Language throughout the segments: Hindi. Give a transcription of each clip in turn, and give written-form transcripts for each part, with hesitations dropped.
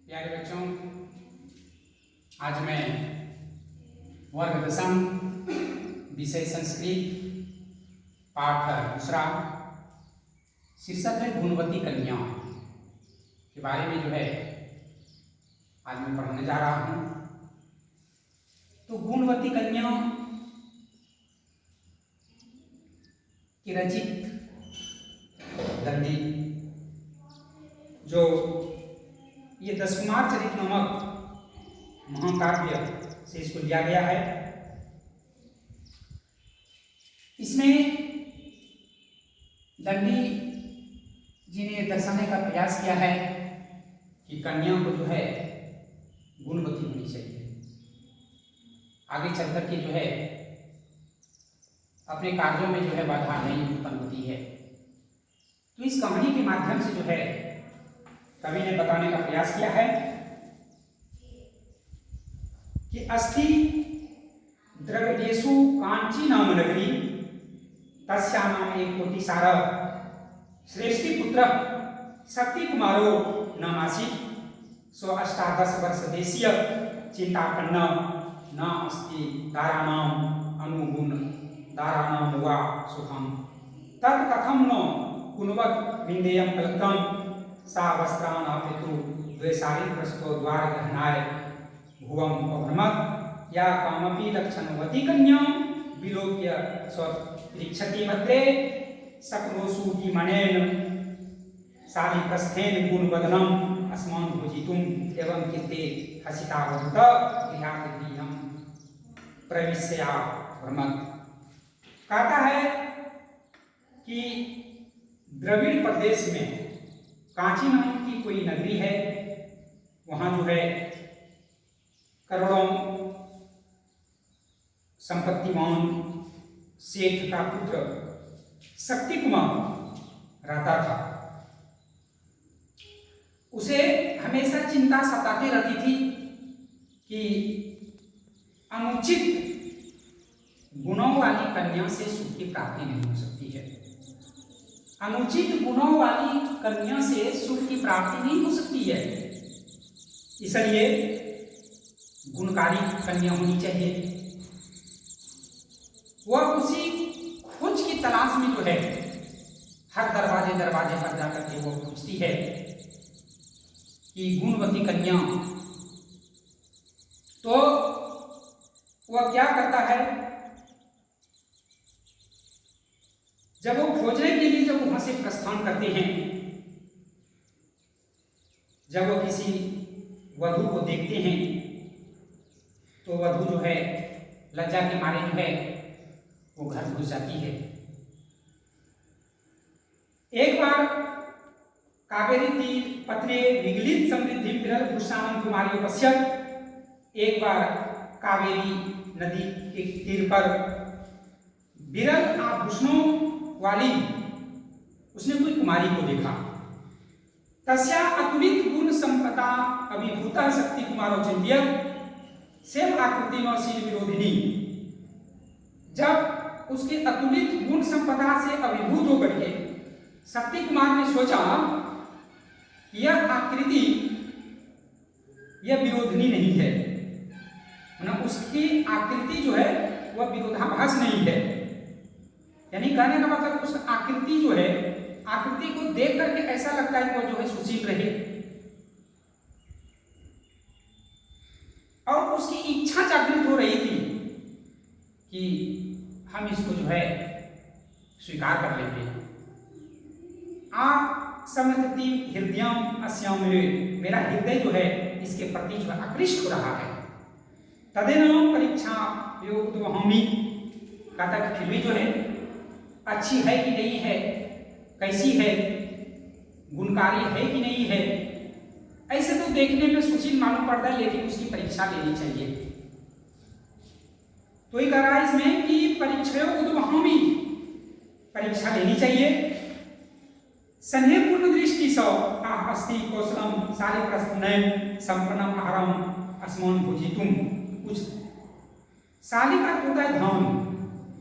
प्यारे बच्चों, आज मैं वर्ग दशम विषय संस्कृत पाठ दूसरा शीर्षक है गुणवती कन्या के बारे में आज मैं पढ़ने जा रहा हूँ। तो गुणवती कन्या की रचित दंडी जो ये दशकुमार चरित नामक महाकाव्य से इसको लिया गया है। इसमें दंडी जी ने दर्शाने का प्रयास किया है कि कन्या को गुणवती होनी चाहिए, आगे चल कर के अपने कार्यों में बाधा नहीं उत्पन्न होती है। तो इस कहानी के माध्यम से कवि ने बताने का प्रयास किया है कि अस्थि द्रविडेषु कांची नाम नगरी तस्या नाम एक कोटिसार श्रेष्ठी पुत्र शक्ति कुमारो नामासी सो अष्टादश वर्ष देशीय चिंतापन्न न अस्ति दाराणाम अनुगुण दाराणाम वा सुखम तत् कथम न गुणवत् विंदेयम कलत्रम सा वस्त्रान अपितु द्वेषारी प्रस्तो द्वार गहनाय भुवम अभ्रमत या कामपि लक्षणवती कन्या विलोक्य स्वपृच्छति भद्रे सकलोसु की मनेन साली प्रस्थेन गुणवदनम अस्मान भोजितुम एवं किते हसिता वदत गृहातिगृहम प्रविश्या भ्रमत। कहता है कि द्रविड़ प्रदेश में कांची नाम की कोई नगरी है, वहां करोड़ों संपत्तिवान सेठ का पुत्र शक्ति कुमार रहता था। उसे हमेशा चिंता सताती रहती थी कि अनुचित गुणों वाली कन्या से सुख की प्राप्ति नहीं हो सकती है। अनुचित गुणों वाली कन्या से सुख की प्राप्ति नहीं हो सकती है, इसलिए गुणकारी कन्या होनी चाहिए। वह उसी खोज की तलाश में हर दरवाजे पर जाकर के वो पूछती है कि गुणवती कन्या। तो वह क्या करता है, जब वो खोजने के लिए जब वहां से प्रस्थान करते हैं, जब वो किसी वधु को देखते हैं तो वधु लज्जा के मारे वो घर घुस जाती है। एक बार कावेरी तीर पत्रे विगलित समृद्धि विरल भूषाणम कुमारी पश्यत, एक बार कावेरी नदी के तीर पर विरल आभूषणों वाली उसने कोई कुमारी को देखा। तस्या अतुलित गुण संपदा अभिभूता शक्ति कुमारो चिंत्यत सेव आकृति में शील विरोधिनी। जब उसके अतुलित गुण संपदा से अभिभूत होकर के शक्ति कुमार ने सोचा यह आकृति यह विरोधिनी नहीं है, ना उसकी आकृति वह विरोधाभास नहीं है। यानी कहने का मतलब उस आकृति आकृति को देख करके ऐसा लगता है कि वो सुशील रहे, और उसकी इच्छा जागृत हो रही थी कि हम इसको स्वीकार कर लेंगे। आप समझती हृदयम अस्याम, मेरा हृदय इसके प्रति आकृष्ट हो रहा है। तदेन परीक्षा योगवहमी, कहता कि फिर भी अच्छी है कि नहीं है, कैसी है, गुणकारी है कि नहीं है, ऐसे तो देखने में सुशील मालूम पड़ता है, लेकिन उसकी परीक्षा लेनी चाहिए। तो ये कह रहा है इसमें कि परीक्षा उद्वहमी, परीक्षा लेनी चाहिए। स्नेहपूर्ण दृष्टि सौ अस्ति कौशलम सारे प्रश्न संपन्नम आहारम अस्मान भोजितुम। कुछ साली का होता है धन,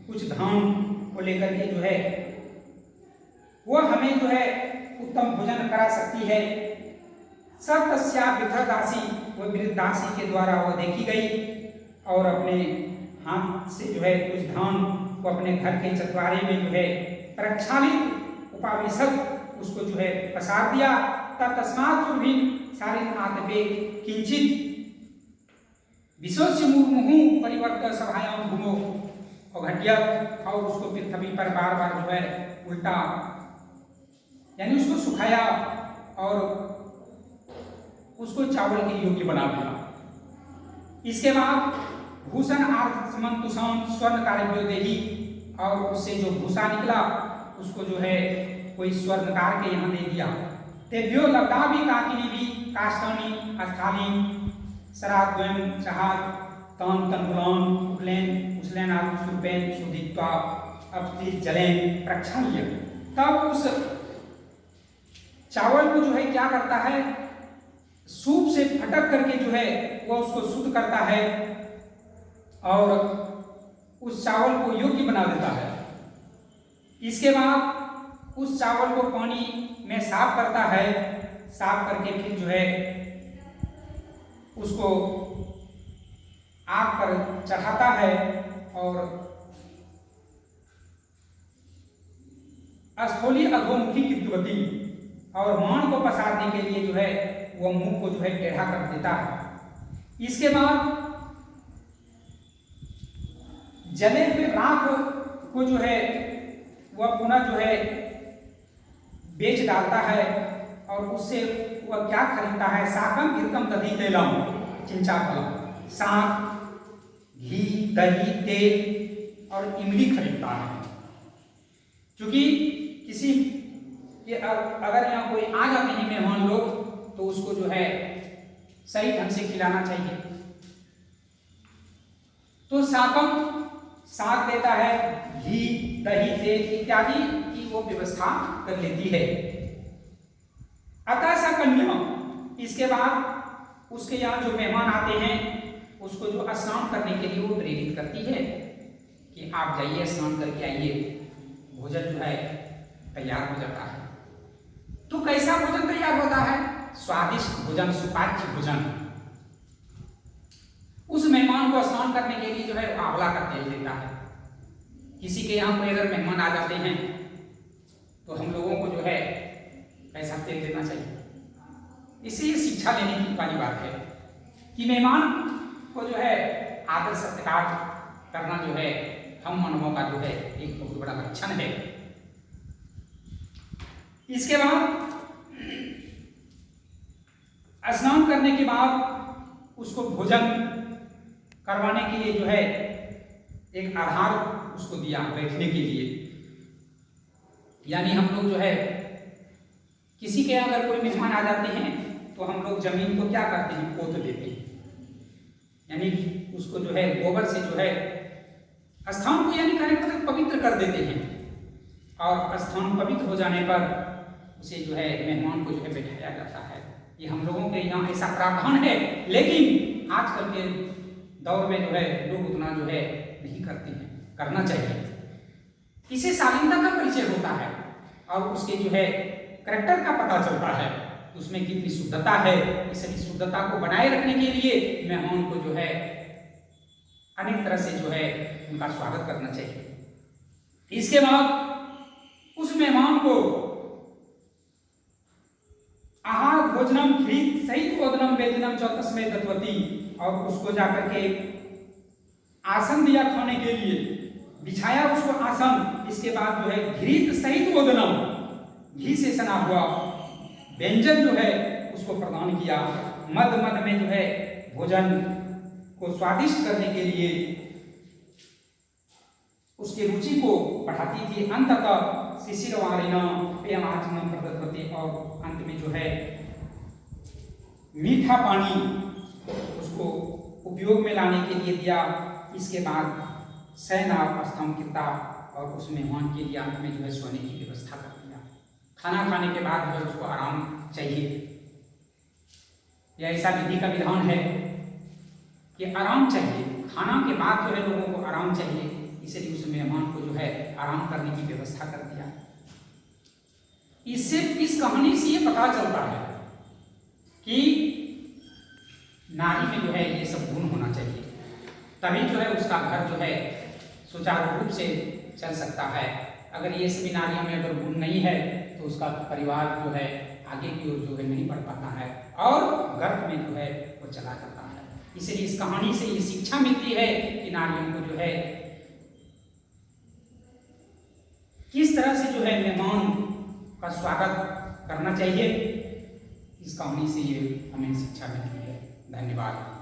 कुछ धन को लेकर के वह हमें उत्तम भोजन करा सकती है, स तस्या वृद्धदासी, वह वृद्धदासी के द्वारा वह देखी गई और अपने हाथ से जो है कुछ धन को अपने घर के चतवारे में जो है प्रक्षालित उपाविशत उसको जो है पसार दिया। तस्मात् सुरभिन शारीरात्मे किंचित विशोच्य मुहुर्मुहु परिवर्त सभायां घूमो, और घटिया और उसको पृथ्वी पर बार बार जो है उल्टा यानी उसको सुखाया और उसको चावल के योग्य बना दिया। इसके बाद भूषण आर्थ समंतुषण स्वर्ण कार्य देही, और उससे जो भूषा निकला उसको जो है कोई स्वर्णकार के यहाँ दे दिया। तेभ्यो लब्धा भी काकिनी भी काष्ठानी अस्थाली सराद्वयं चहार तान तंबुलान उपलेन उसलेन आदि सुपेन सुदित्वा अपस्थित जलेन प्रक्षाल्य। तब उस चावल को जो है क्या करता है, सूप से फटक करके जो है वह उसको शुद्ध करता है और उस चावल को योग्य बना देता है। इसके बाद उस चावल को पानी में साफ करता है, साफ करके फिर जो है उसको आग पर चढ़ाता है और स्थूली अधोमुखी कृतवती, और मान को पसारने के लिए जो है वह मुंह को जो है टेढ़ा कर देता है। इसके बाद जले हुए राख को जो है वह पुनः जो है बेच डालता है और उससे वह क्या खरीदता है, साकम घृतम दधि तेलम चिंचाफलम, साग घी दही तेल और इमली खरीदता है। क्योंकि किसी कि अगर यहाँ कोई आ जाते हैं मेहमान लोग तो उसको जो है सही ढंग से खिलाना चाहिए। तो साकम साग देता है, घी दही तेल इत्यादि की वो व्यवस्था कर लेती है। अतः सा कन्या, इसके बाद उसके यहाँ जो मेहमान आते हैं उसको जो स्नान करने के लिए वो प्रेरित करती है कि आप जाइए स्नान करके आइए, भोजन जो है तैयार हो जाता है। तो कैसा भोजन तैयार होता है, स्वादिष्ट भोजन, सुपाच्य भोजन। उस मेहमान को स्नान करने के लिए जो है आंवला का तेल देता है। किसी के यहाँ कोई अगर मेहमान आ जाते हैं तो हम लोगों को जो है कैसा तेल देना चाहिए। इससे ये शिक्षा लेने की वाली बात है कि मेहमान को जो है आदर सत्कार करना जो है हम मानवों का जो है एक बहुत बड़ा लक्षण है। इसके बाद स्नान करने के बाद उसको भोजन करवाने के लिए जो है एक आधार उसको दिया बैठने के लिए। यानी हम लोग जो है किसी के अगर कोई मेहमान आ जाते हैं तो हम लोग जमीन को क्या करते हैं, पोत देते हैं, यानी उसको जो है गोबर से जो है स्थान को यानी कहने का मतलब पवित्र कर देते हैं। और स्थान पवित्र हो जाने पर उसे जो है मेहमान को जो है बैठाया जाता है। ये हम लोगों के यहाँ ऐसा प्रावधान है, लेकिन आजकल के दौर में जो है लोग उतना जो है नहीं करते हैं, करना चाहिए। इसे शालीनता का परिचय होता है और उसके जो है करैक्टर का पता चलता है, उसमें कितनी शुद्धता है। इसलिए शुद्धता को बनाए रखने के लिए मेहमान को जो है अनेक तरह से जो है उनका स्वागत करना चाहिए। इसके बाद उस मेहमान को आहार भोजनम घृत सहित ओदनम वेदनम च तस्मै दत्वती, और उसको जाकर के आसन दिया खाने के लिए, बिछाया उसको आसन। इसके बाद जो है घृत सहित ओदनम, घी से सना हुआ व्यंजन जो है उसको प्रदान किया। मद मद में जो है भोजन को स्वादिष्ट करने के लिए उसकी रुचि को बढ़ाती थी। अंततः शिशिरवारिना पेयमाचमन प्रदत्वते, और अंत में जो है मीठा पानी उसको उपयोग में लाने के लिए दिया। इसके बाद शयनावस्थां कृता, और उस मेहमान के लिए अंत में जो है सोने की व्यवस्था कर दिया। खाना खाने के बाद जो है उसको आराम चाहिए। यह ऐसा विधि का विधान है कि आराम चाहिए, खाना के बाद जो है लोगों को आराम चाहिए, इसलिए उस मेहमान को जो है आराम करने की व्यवस्था कर दिया। इससे इस कहानी से ये पता चलता है कि नारी में जो है ये सब गुण होना चाहिए, तभी जो है उसका घर जो है सुचारू रूप से चल सकता है। अगर ये सभी नारियों में अगर गुण नहीं है तो उसका परिवार जो है आगे की ओर जो है नहीं बढ़ पाता है और गर्भ में जो है वो चला जाता है। इसलिए इस कहानी से ये शिक्षा मिलती है कि नारियों को जो है किस तरह से जो है मेहमान का स्वागत करना चाहिए। इस कहानी से ये हमें शिक्षा मिलती है। धन्यवाद।